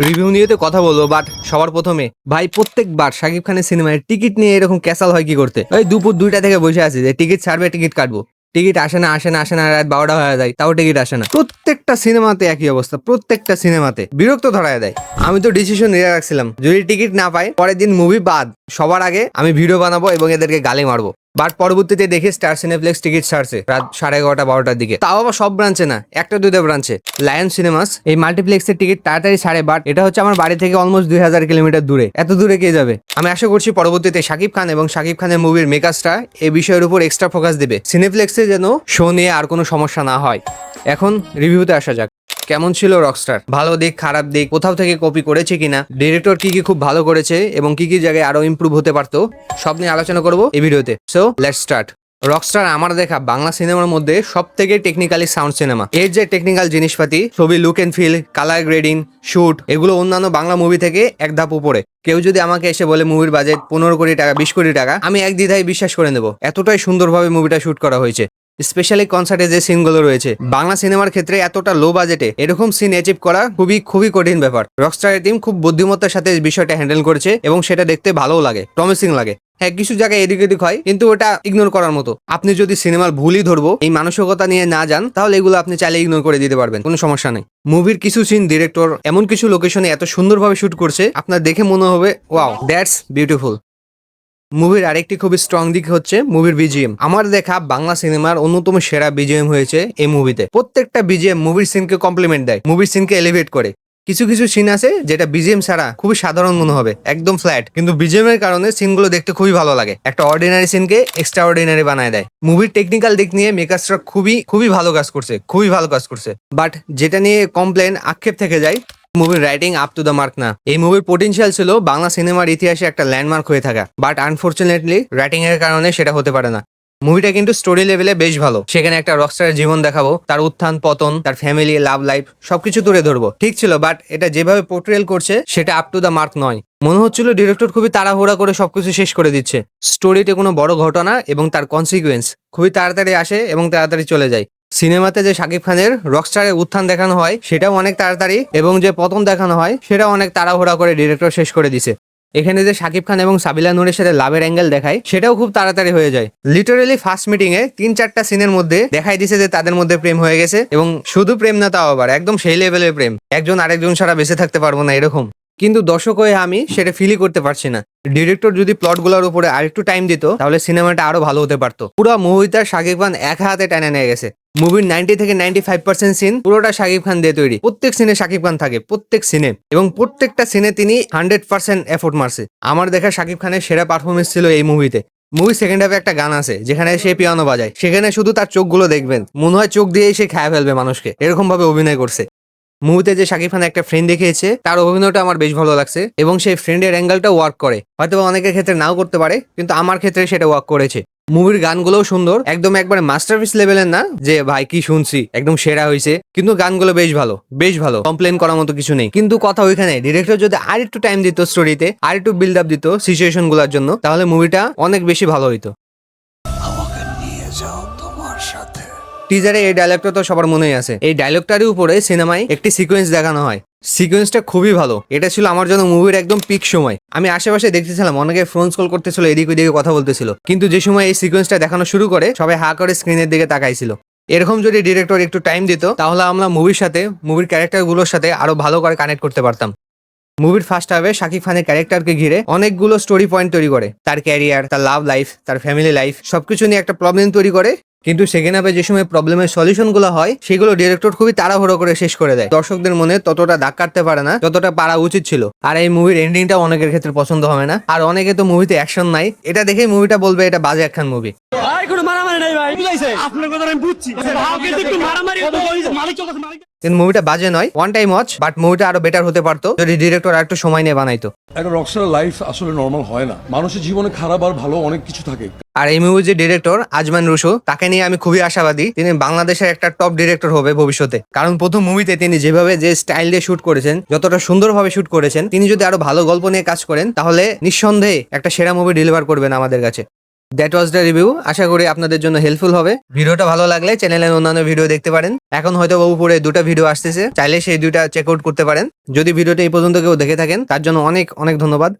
Review নিয়ে তো কথা বলবো, বাট সবার প্রথমে ভাই প্রত্যেকবার শাকিব খানের সিনেমায় টিকিট নিয়ে এরকম ক্যাসাল হয় কি করতে? ওই দুপুর 2টা থেকে বসে আছি যে টিকিট ছাড়বে, টিকিট কাটবো, টিকিট আসে না আসে না আসে না, রাত 12টা হয়ে যায় তাও টিকিট আসে না। প্রত্যেকটা সিনেমাতে একই অবস্থা, প্রত্যেকটা সিনেমাতে বিরক্ত ধরায় দেয়। আমি তো ডিসিশন নিয়ে রাখছিলাম যদি টিকিট না পাই পরের দিন মুভি বাদ সবার আগে আমি ভিডিও বানাবো এবং এদেরকে গালি মারবো। বাট পরবর্তীতে দেখি স্টার সিনেপ্লেক্স টিকিট ছাড়ছে রাত 11:30 12টার দিকে, তাও আবার সব ব্রাঞ্চে না, একটা দুইটা ব্রাঞ্চে। লায়ন সিনেমাস এই মাল্টিপ্লেক্সের টিকিট তাড়াতাড়ি ছাড়ে, বাট এটা হচ্ছে আমার বাড়ি থেকে অলমোস্ট 2000 কিলোমিটার দূরে। এত দূরে কে যাবে? আমি আশা করছি পরবর্তীতে শাকিব খান এবং শাকিব খানের মুভির মেকার্সরা এই বিষয়ের উপর এক্সট্রা ফোকাস দেবে, সিনেপ্লেক্সে যেন শো নিয়ে আর কোনো সমস্যা না হয়। এখন রিভিউতে আসা যাক। কেমন ছিল রকস্টার? ভালো দিক, খারাপ দিক, কোথাও থেকে কপি করেছে কিনা, ডিরেক্টর কি কি খুব ভালো করেছে এবং কি কি জায়গায় আরো ইমপ্রুভ হতে পারতো, সব নিয়ে আলোচনা করবো এই ভিডিওতে। So let's start. রকস্টার আমার দেখা বাংলা সিনেমার মধ্যে সব থেকে টেকনিক্যালি সাউন্ড সিনেমা। এর যে টেকনিক্যাল জিনিসপাতি, ছবি look and feel, colour grading, shoot, এগুলো অন্যান্য বাংলা মুভি থেকে এক ধাপ উপরে। কেউ যদি আমাকে এসে বলে মুভির বাজেট 15 কোটি টাকা 20 কোটি টাকা, আমি এক দ্বিধায় বিশ্বাস করে নেব। এতটাই সুন্দরভাবে মুভিটা শুট করা হয়েছে। স্পেশালি কনসার্টে যে সিনগুলো রয়েছে, বাংলা সিনেমার ক্ষেত্রে এতটা লো বাজেটে এরকম সিন অ্যাচিভ করা খুবই খুবই কঠিন ব্যাপার। রকস্টারের টিম খুব বুদ্ধিমত্তার সাথে বিষয়টা হ্যান্ডেল করেছে এবং সেটা দেখতে ভালোও লাগে, প্রমিসিং লাগে। হ্যাঁ, কিছু জায়গায় এদিক ওদিক হয়, কিন্তু ওটা ইগনোর করার মতো। আপনি যদি সিনেমার ভুলই ধরবো এই মানসিকতা নিয়ে না যান, তাহলে এগুলো আপনি চাইলে ইগনোর করে দিতে পারবেন, কোনো সমস্যা নেই। মুভির কিছু সিন ডিরেক্টর এমন কিছু লোকেশনে এত সুন্দরভাবে শুট করছে, আপনার দেখে মনে হবে ওয়াও, দ্যাটস বিউটিফুল। মুভির আরেকটি খুবই স্ট্রং দিক হচ্ছে মুভির বিজিএম। আমার দেখা বাংলা সিনেমার অন্যতম সেরা বিজিএম হয়েছে এই মুভিতে। প্রত্যেকটা বিজিএম মুভির সিনকে কমপ্লিমেন্ট দেয়, মুভির সিনকে এলিভেট করে। কিছু কিছু সিন আছে যেটা বিজিএম ছাড়া খুবই সাধারণ মনে হবে, একদম ফ্ল্যাট, কিন্তু বিজিএম এর কারণে সিনগুলো দেখতে খুবই ভালো লাগে, একটা অর্ডিনারি সিনকে এক্সট্রা অর্ডিনারি বানায় দেয়। মুভির টেকনিক্যাল দিক নিয়ে মেকার্সরা খুবই খুবই ভালো কাজ করছে, খুবই ভালো কাজ করছে। বাট যেটা নিয়ে কমপ্লেন, আক্ষেপ থেকে যায়, মুভির writing up to the mark না। এই মুভির পোটেনশিয়াল ছিল বাংলা সিনেমার ইতিহাসে একটা ল্যান্ডমার্ক হয়ে থাকা, বাট আনফরচুনেটলি রাইটিং এর কারণে সেটা হতে পারে না। মুভিটা কিন্তু স্টোরি লেভেলে বেশ ভালো। সেখানে একটা রকস্টারের জীবন দেখাবো, তার উত্থান পতন, তার ফ্যামিলি, লাভ লাইফ সবকিছু তুলে ধরবো, ঠিক ছিল। বাট এটা যেভাবে পোর্ট্রেল করছে সেটা আপ টু দ্য মার্ক নয়। মনে হচ্ছিল ডিরেক্টর খুবই তাড়াহুড়া করে সবকিছু শেষ করে দিচ্ছে। স্টোরিতে কোনো বড় ঘটনা এবং তার কনসিকুয়েন্স খুবই তাড়াতাড়ি আসে এবং তাড়াতাড়ি চলে যায়। সিনেমাতে যে শাকিব খানের রকস্টারের উত্থান দেখানো হয় সেটাও অনেক তাড়াতাড়ি, এবং যে পতন দেখানো হয় সেটাও অনেক তাড়াহুড়া করে ডিরেক্টর শেষ করে দিছে। এখানে যে শাকিব খান এবং সাবিলা নূরের সাথে লাভের অ্যাঙ্গেল দেখায় সেটাও খুব তাড়াতাড়ি হয়ে যায়। লিটারেলি ফার্স্ট মিটিং এ 3-4টা সিনের মধ্যে দেখাই দিছে যে তাদের মধ্যে প্রেম হয়ে গেছে, এবং শুধু প্রেম না, তাও আবার একদম সেই লেভেলের প্রেম, একজন আরেকজন ছাড়া বেঁচে থাকতে পারবো না এরকম। কিন্তু দর্শক হয়ে আমি সেটা ফিলই করতে পারছি না। ডিরেক্টর যদি প্লটগুলোর উপরে আরেকটু টাইম দিত তাহলে সিনেমাটা আরো ভালো হতে পারতো। পুরো মুভিটা শাকিব খান এক হাতে টেনে নিয়ে গেছে। মুভির 90 থেকে 95% সিন পুরোটা শাকিব খান দিয়ে তৈরি। প্রত্যেক সিনে শাকিব খান থাকে, প্রত্যেক সিনে, এবং প্রত্যেকটা সিনে তিনি 100% এফোর্ট মারছে। আমার দেখা শাকিব খানের সেরা পারফরমেন্স ছিল এই মুভিতে। মুভির সেকেন্ড হাফে একটা গান আছে যেখানে সে পিয়ানো বাজায়, সেখানে শুধু তার চোখগুলো দেখবেন, মনে হয় চোখ দিয়েই সে খেয়ে ফেলবে মানুষকে, এরকম ভাবে অভিনয় করছে। মুভিতে যে শাকিব খান একটা ফ্রেন্ড দেখিয়েছে, তার অভিনয়টা আমার বেশ ভালো লাগছে, এবং সেই ফ্রেন্ডের অ্যাঙ্গেলটা ওয়ার্ক করে। হয়তো অনেকের ক্ষেত্রে নাও করতে পারে, কিন্তু আমার ক্ষেত্রে সেটা ওয়ার্ক করেছে। মুভির গানগুলোও সুন্দর, একদম একবারে মাস্টারপিস লেভেলের না যে ভাই কি শুনছি একদম সেরা হয়েছে, কিন্তু গানগুলো বেশ ভালো, বেশ ভালো, কমপ্লেন করার মতো কিছু নেই। কিন্তু কথা ওইখানে, ডিরেক্টর যদি আর একটু টাইম দিত স্টোরিতে, আর একটু বিল্ড আপ দিত সিচুয়েশন গুলোর জন্য, তাহলে মুভিটা অনেক বেশি ভালো হইতো। টিজারে এই ডায়লগটা তো সবার মনেই আছে। এই ডায়লগটারই উপরে সিনেমায় একটি সিকোয়েন্স দেখানো হয়। সিকোয়েন্সটা খুবই ভালো। এটা ছিল আমার জন্য মুভির একদম পিক সময়। আমি আশেপাশে দেখতেছিলাম অনেকে ফোন কল করতেছিল, এদিক ওইদিকে কথা বলতেছিল, কিন্তু যে সময় এই সিকোয়েন্সটা দেখানো শুরু করে সবাই হা করে স্ক্রিনের দিকে তাকাইছিল। এরকম যদি ডিরেক্টর একটু টাইম দিত তাহলে আমরা মুভির সাথে, মুভির ক্যারেক্টারগুলোর সাথে আরো ভালো করে কানেক্ট করতে পারতাম। মুভির ফার্স্ট হাফে শাকিব খানের ক্যারেক্টারকে ঘিরে অনেকগুলো স্টোরি পয়েন্ট তৈরি করে, তার ক্যারিয়ার, তার লাভ লাইফ, তার ফ্যামিলি লাইফ সবকিছু নিয়ে একটা প্রবলেম তৈরি করে। কিন্তু সেকেন্ড হাফে যে সময় প্রবলেমের সলিউশন গুলো হয় সেগুলো ডিরেক্টর খুবই তাড়াহুড়ো করে শেষ করে দেয়। দর্শকদের মনে ততটা দাগ কাটতে পারে না যতটা পারা উচিত ছিল। আর এই মুভির এন্ডিংটা অনেকের ক্ষেত্রে পছন্দ হবে না, আর অনেকে তো মুভিতে অ্যাকশন নাই, এটা দেখেই মুভিটা বলবে এটা বাজে একখান মুভি। কিন্তু মুভিটা বাজে নয়, ওয়ান টাইম ওয়াচ, বাট মুভিটা আরো বেটার হতে পারতো যদি ডিরেক্টর আর একটু সময় নিয়ে বানাইতো। একটা রকস্টার লাইফ আসলে নর্মাল হয় না, মানুষের জীবনে খারাপ আর ভালো অনেক কিছু থাকে। আর এই মুভির যে ডিরেক্টর আজমান রুশো, তাকে নিয়ে আমি খুবই আশাবাদী। তিনি বাংলাদেশের একটা টপ ডিরেক্টর হবে ভবিষ্যতে, কারণ প্রথম মুভিতে তিনি যেভাবে যে স্টাইল দিয়ে শুট করেছেন, যতটা সুন্দরভাবে শুট করেছেন, তিনি যদি আরো ভালো গল্প নিয়ে কাজ করেন তাহলে নিঃসন্দেহে একটা সেরা মুভি ডেলিভার করবেন আমাদের কাছে। That was the review. আশা করি আপনাদের জন্য হেল্পফুল হবে। ভিডিওটা ভালো লাগলে চ্যানেলের অন্যান্য ভিডিও দেখতে পারেন। এখন হয়তো উপরে 2টা ভিডিও আসতেছে, চাইলে সেই 2টা চেক আউট করতে পারেন। যদি ভিডিওটা এই পর্যন্ত কেউ দেখে থাকেন তার জন্য অনেক অনেক ধন্যবাদ।